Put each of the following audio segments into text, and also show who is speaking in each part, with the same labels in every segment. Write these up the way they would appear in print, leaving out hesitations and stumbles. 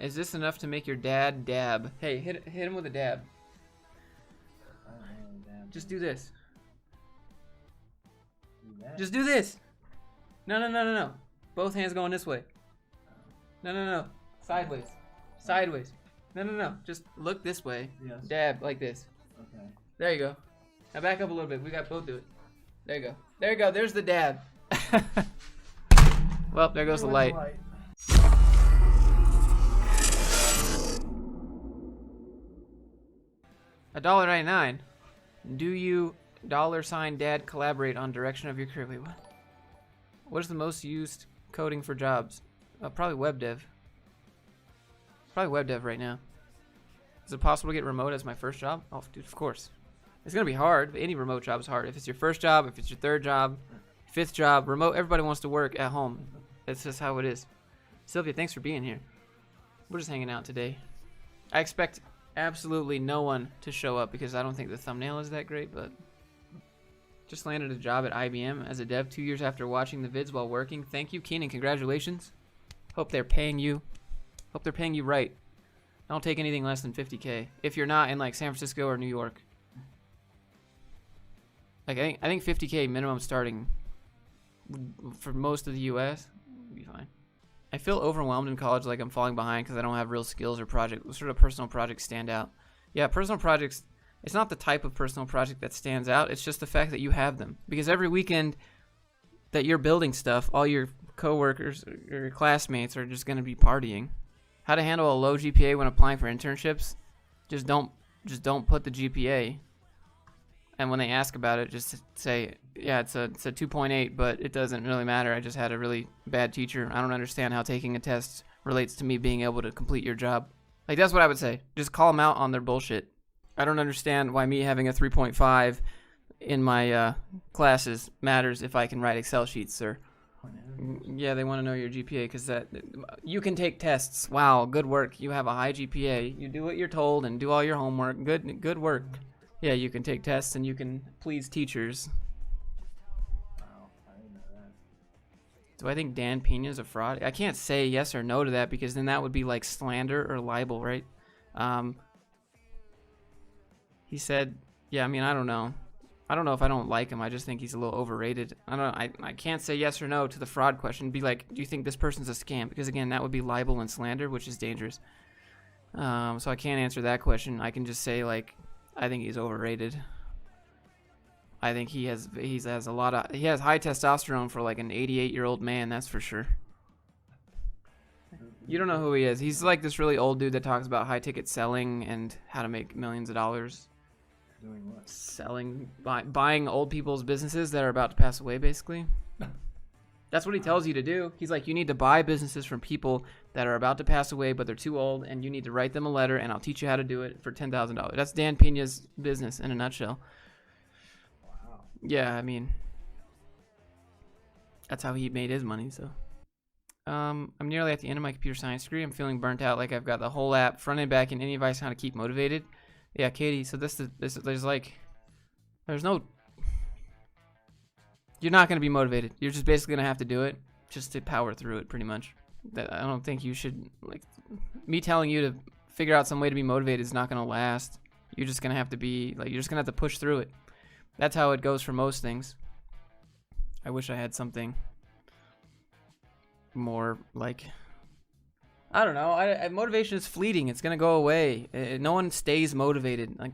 Speaker 1: Is this enough to make your dad dab? Hey, hit him with a dab. Just do this. Just do this. No. Both hands going this way. No. Sideways. Sideways. No. Just look this way.
Speaker 2: Yes.
Speaker 1: Dab like this.
Speaker 2: Okay.
Speaker 1: There you go. Now back up a little bit. We got both do it. There you go. There you go. There's the dab. Well, there goes the light. $1.99. Do you $dad collaborate on direction of your career? Wait, what? What is the most used coding for jobs? Probably web dev. Probably web dev right now. Is it possible to get remote as my first job? Oh, dude, of course. It's gonna be hard. Any remote job is hard. If it's your first job, if it's your third job, fifth job, remote. Everybody wants to work at home. That's just how it is. Sylvia, thanks for being here. We're just hanging out today. I expect absolutely no one to show up because I don't think the thumbnail is that great, but just landed a job at IBM as a dev 2 years after watching the vids while working. Thank you, Keenan. Congratulations. Hope they're paying you. Hope they're paying you right. Don't take anything less than 50K if you're not in like San Francisco or New York. Like I think 50K minimum starting for most of the US would be fine. I feel overwhelmed in college, like I'm falling behind because I don't have real skills or what sort of personal projects stand out. Yeah, personal projects, it's not the type of personal project that stands out, it's just the fact that you have them. Because every weekend that you're building stuff, all your coworkers or your classmates are just going to be partying. How to handle a low GPA when applying for internships? Just don't put the GPA. And when they ask about it, just say, yeah, it's a 2.8, but it doesn't really matter. I just had a really bad teacher. I don't understand how taking a test relates to me being able to complete your job. Like, that's what I would say. Just call them out on their bullshit. I don't understand why me having a 3.5 in my classes matters if I can write Excel sheets, sir. Yeah, they want to know your GPA because that you can take tests. Wow, good work. You have a high GPA. You do what you're told and do all your homework. Good work. Yeah, you can take tests and you can please teachers.
Speaker 2: Wow, I didn't know that.
Speaker 1: Do I think Dan Peña is a fraud? I can't say yes or no to that because then that would be like slander or libel, right? He said, yeah, I mean, I don't know. I don't know if I don't like him. I just think he's a little overrated. I can't say yes or no to the fraud question. Be like, do you think this person's a scam? Because again, that would be libel and slander, which is dangerous. So I can't answer that question. I can just say like, I think he's overrated. I think he has high testosterone for like an 88-year-old man, that's for sure. You don't know who he is. He's like this really old dude that talks about high ticket selling and how to make millions of dollars.
Speaker 2: Doing what?
Speaker 1: Selling, buying old people's businesses that are about to pass away, basically. That's what he tells you to do. He's like, you need to buy businesses from people that are about to pass away, but they're too old, and you need to write them a letter, and I'll teach you how to do it for $10,000. That's Dan Peña's business in a nutshell.
Speaker 2: Wow.
Speaker 1: Yeah, I mean, that's how he made his money, so. I'm nearly at the end of my computer science degree. I'm feeling burnt out, like I've got the whole app, front and back, and any advice on how to keep motivated? Yeah, Katie, so there's no... You're not going to be motivated. You're just basically going to have to do it just to power through it, pretty much. I don't think you should, like, me telling you to figure out some way to be motivated is not going to last. You're just going to have to be, like, you're just going to have to push through it. That's how it goes for most things. I wish I had something more, like, I don't know. Motivation is fleeting. It's going to go away. No one stays motivated. Like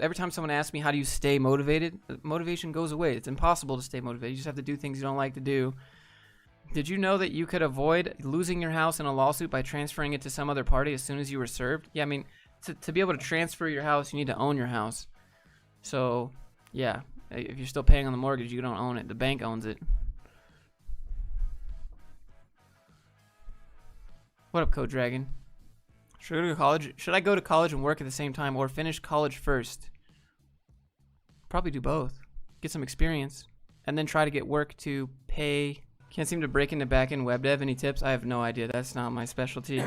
Speaker 1: every time someone asks me, how do you stay motivated? Motivation goes away. It's impossible to stay motivated. You just have to do things you don't like to do. Did you know that you could avoid losing your house in a lawsuit by transferring it to some other party as soon as you were served? Yeah, I mean, to be able to transfer your house, you need to own your house. So, yeah, if you're still paying on the mortgage, you don't own it. The bank owns it. What up, Code Dragon? Should I go to college? Should I go to college and work at the same time, or finish college first? Probably do both. Get some experience, and then try to get work to pay. Can't seem to break into back-end web dev. Any tips? I have no idea. That's not my specialty.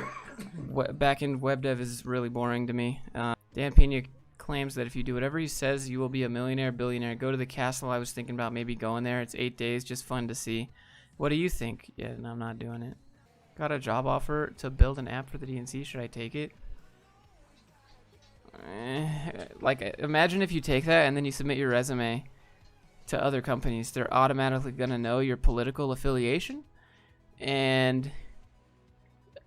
Speaker 1: Back-end web dev is really boring to me. Dan Peña claims that if you do whatever he says, you will be a millionaire, billionaire. Go to the castle. I was thinking about maybe going there. It's 8 days, just fun to see. What do you think? Yeah, no, I'm not doing it. Got a job offer to build an app for the DNC. Should I take it? Like, imagine if you take that and then you submit your resume to other companies. They're automatically going to know your political affiliation. And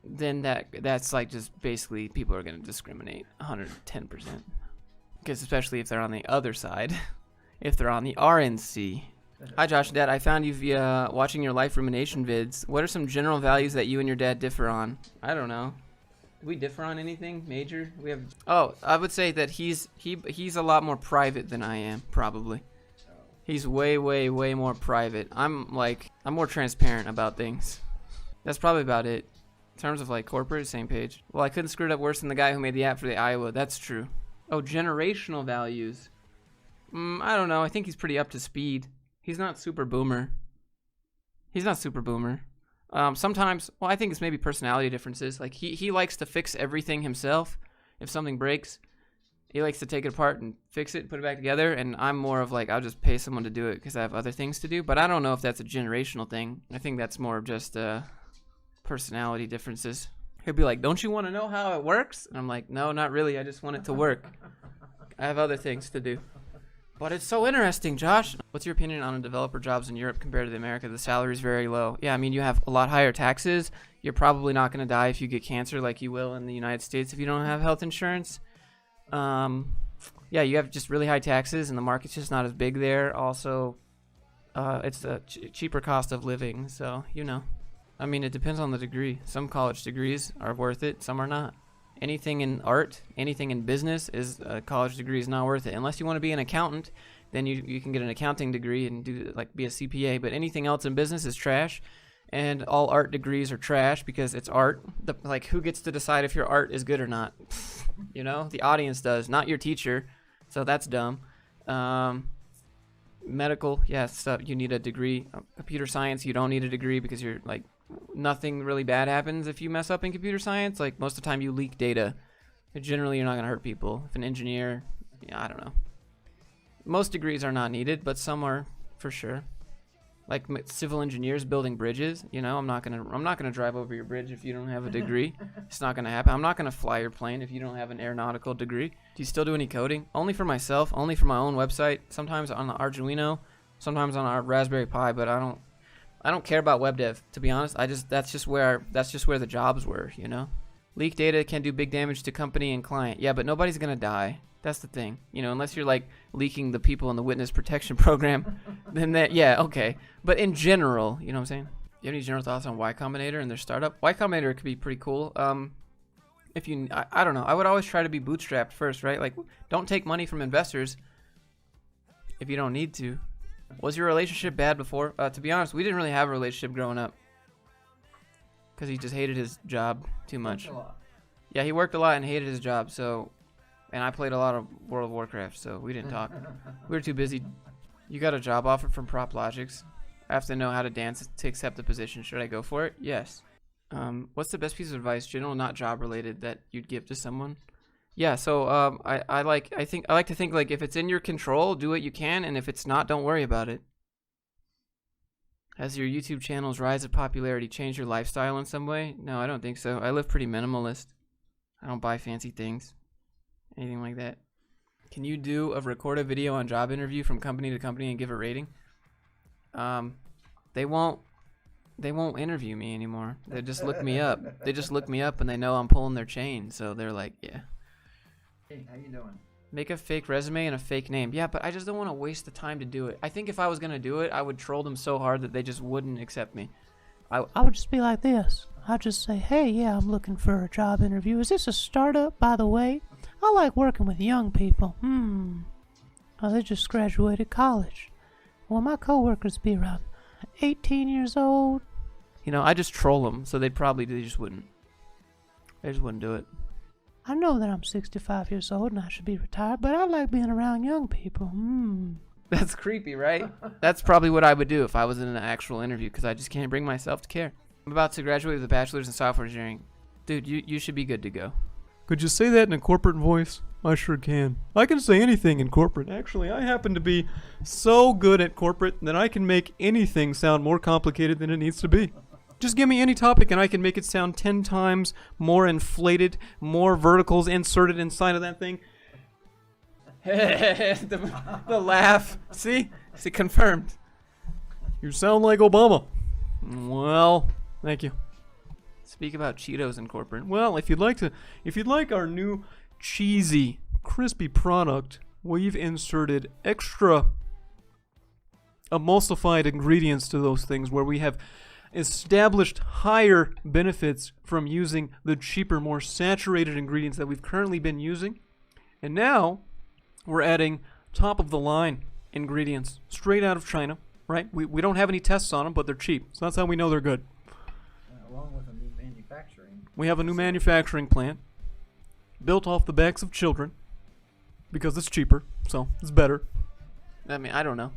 Speaker 1: then that's like just basically people are going to discriminate 110%. Because especially if they're on the other side, if they're on the RNC. Hi, Josh and Dad. I found you via watching your life rumination vids. What are some general values that you and your dad differ on? I don't know. Do we differ on anything major? We have. Oh, I would say that he's a lot more private than I am, probably. He's way more private. I'm more transparent about things. That's probably about it. In terms of like corporate, same page. Well, I couldn't screw it up worse than the guy who made the app for the Iowa. That's true. Oh, generational values. I don't know. I think he's pretty up to speed. He's not super boomer. Sometimes, well, I think it's maybe personality differences. Like he likes to fix everything himself. If something breaks, he likes to take it apart and fix it, put it back together. And I'm more of like, I'll just pay someone to do it because I have other things to do. But I don't know if that's a generational thing. I think that's more of just personality differences. He'll be like, don't you want to know how it works? And I'm like, no, not really. I just want it to work. I have other things to do. But it's so interesting, Josh. What's your opinion on developer jobs in Europe compared to the America? The salary is very low. Yeah, I mean, you have a lot higher taxes. You're probably not going to die if you get cancer like you will in the United States if you don't have health insurance. Yeah, you have just really high taxes, and the market's just not as big there. Also, it's a cheaper cost of living, so, you know. I mean, it depends on the degree. Some college degrees are worth it. Some are not. Anything in art, anything in business, is a college degree is not worth it. Unless you want to be an accountant, then you can get an accounting degree and be a CPA. But anything else in business is trash, and all art degrees are trash because it's art. Who gets to decide if your art is good or not? You know, the audience does, not your teacher. So that's dumb. Medical, yes, you need a degree. Computer science, you don't need a degree because you're like. Nothing really bad happens if you mess up in computer science. Like, most of the time you leak data. Generally, you're not going to hurt people. If an engineer, yeah, I don't know. Most degrees are not needed, but some are for sure. Like civil engineers building bridges, you know, I'm not gonna drive over your bridge if you don't have a degree. It's not gonna happen. I'm not gonna fly your plane if you don't have an aeronautical degree. Do you still do any coding? Only for myself, only for my own website. Sometimes on the Arduino, sometimes on our Raspberry Pi, but I don't care about web dev, to be honest. That's just where the jobs were, you know. Leak data can do big damage to company and client. Yeah, but nobody's gonna die. That's the thing, you know. Unless you're like leaking the people in the witness protection program, then yeah, okay. But in general, you know what I'm saying. Do you have any general thoughts on Y Combinator and their startup? Y Combinator could be pretty cool. If you, I don't know. I would always try to be bootstrapped first, right? Like, don't take money from investors if you don't need to. Was your relationship bad before? To be honest, we didn't really have a relationship growing up because he just hated his job too much. Yeah, he worked a lot and hated his job. So, and I played a lot of World of Warcraft, so we didn't talk. We were too busy. You got a job offer from PropLogix. I have to know how to dance to accept the position. Should I go for it? Yes. What's the best piece of advice, general, not job related, that you'd give to someone? Yeah, so I like to think like if it's in your control, do what you can, and if it's not, don't worry about it. Has your YouTube channel's rise of popularity changed your lifestyle in some way? No, I don't think so. I live pretty minimalist. I don't buy fancy things, anything like that. Can you record a video on job interview from company to company and give a rating? They won't interview me anymore. They just look me up. They just look me up and they know I'm pulling their chain, so they're like, yeah.
Speaker 2: Hey, how you doing?
Speaker 1: Make a fake resume and a fake name. Yeah, but I just don't want to waste the time to do it. I think if I was going to do it, I would troll them so hard that they just wouldn't accept me.
Speaker 3: I would just be like this. I'd just say, hey, yeah, I'm looking for a job interview. Is this a startup, by the way? I like working with young people. Oh, they just graduated college. Well, my coworkers be around 18 years old.
Speaker 1: You know, I just troll them, so they just wouldn't. They just wouldn't do it.
Speaker 3: I know that I'm 65 years old and I should be retired, but I like being around young people.
Speaker 1: That's creepy, right? That's probably what I would do if I was in an actual interview, because I just can't bring myself to care. I'm about to graduate with a bachelor's in software engineering. Dude, you should be good to go.
Speaker 4: Could you say that in a corporate voice? I sure can. I can say anything in corporate. Actually, I happen to be so good at corporate that I can make anything sound more complicated than it needs to be. Just give me any topic and I can make it sound 10 times more inflated, more verticals inserted inside of that thing.
Speaker 1: the laugh. See, confirmed.
Speaker 4: You sound like Obama. Well, thank you.
Speaker 1: Speak about Cheetos in corporate.
Speaker 4: Well, if you'd like our new cheesy, crispy product, we've inserted extra emulsified ingredients to those things where we have established higher benefits from using the cheaper, more saturated ingredients that we've currently been using. And now we're adding top of the line ingredients straight out of China, right? We don't have any tests on them, but they're cheap. So that's how we know they're good.
Speaker 2: Along with a new manufacturing.
Speaker 4: We have a new manufacturing plant built off the backs of children because it's cheaper, so it's better.
Speaker 1: I mean, I don't know.